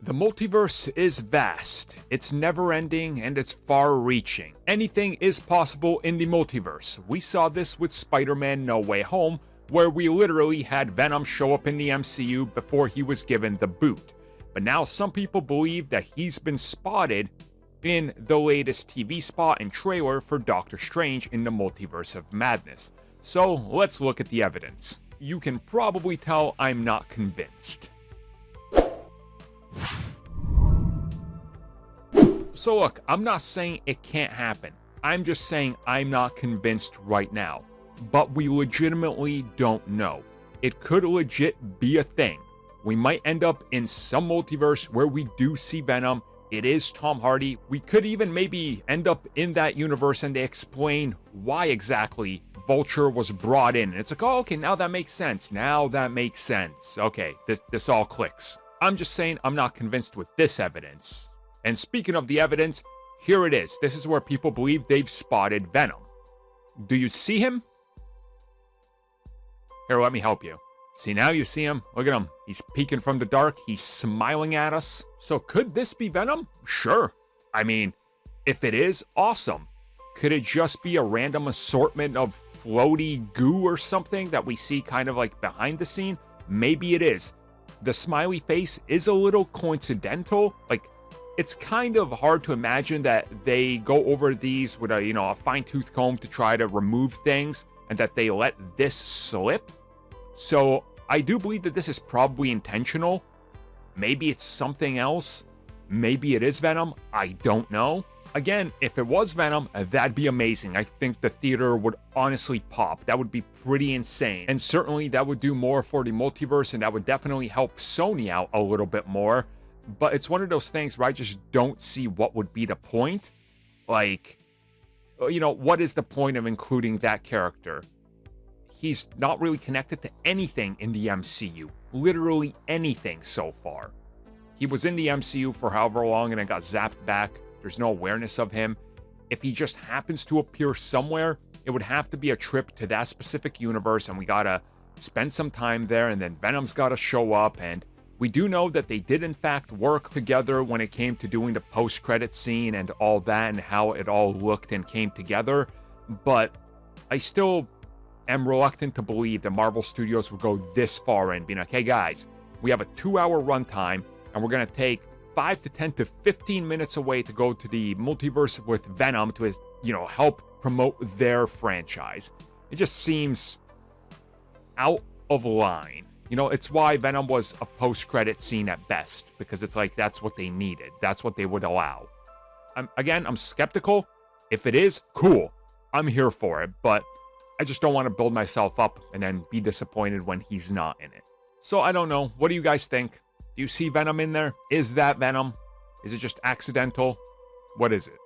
The multiverse is vast, it's never-ending, and it's far-reaching. Anything is possible in the multiverse. We saw this with Spider-Man No Way Home, where we literally had Venom show up in the MCU before he was given the boot. But now some people believe that he's been spotted in the latest TV spot and trailer for Doctor Strange in the Multiverse of Madness. So let's look at the evidence. You can probably tell I'm not convinced. So look, I'm not saying it can't happen. I'm just saying I'm not convinced right now. But we legitimately don't know. It could legit be a thing. We might end up in some multiverse where we do see Venom. It is Tom Hardy. We could even maybe end up in that universe and they explain why exactly Vulture was brought in. And it's like, oh, okay, now that makes sense. Now that makes sense. Okay, this all clicks. I'm just saying I'm not convinced with this evidence. And speaking of the evidence, here it is. This is where people believe they've spotted Venom. Do you see him? Here, let me help you. See, now you see him. Look at him. He's peeking from the dark. He's smiling at us. So could this be Venom? Sure. I mean, if it is, awesome. Could it just be a random assortment of floaty goo or something that we see kind of like behind the scene? Maybe it is. The smiley face is a little coincidental. Like, it's kind of hard to imagine that they go over these with a fine-tooth comb to try to remove things and that they let this slip. So I do believe that this is probably intentional. Maybe it's something else. Maybe it is Venom. I don't know. Again, if it was Venom, that'd be amazing. I think the theater would honestly pop. That would be pretty insane. And certainly that would do more for the multiverse and that would definitely help Sony out a little bit more. But it's one of those things where I just don't see what would be the point. Like, what is the point of including that character? He's not really connected to anything in the MCU. Literally anything so far. He was in the MCU for however long and then got zapped back. There's no awareness of him. If he just happens to appear somewhere, it would have to be a trip to that specific universe and we gotta spend some time there and then Venom's gotta show up. And we do know that they did in fact work together when it came to doing the post-credit scene and all that and how it all looked and came together. But I still am reluctant to believe that Marvel Studios would go this far in being like, hey guys, we have a 2-hour runtime and we're going to take 5 to 10 to 15 minutes away to go to the multiverse with Venom to, help promote their franchise. It just seems out of line. It's why Venom was a post-credit scene at best, because it's like that's what they needed. That's what they would allow. I'm skeptical. If it is, cool. I'm here for it, but I just don't want to build myself up and then be disappointed when he's not in it. So I don't know. What do you guys think? Do you see Venom in there? Is that Venom? Is it just accidental? What is it?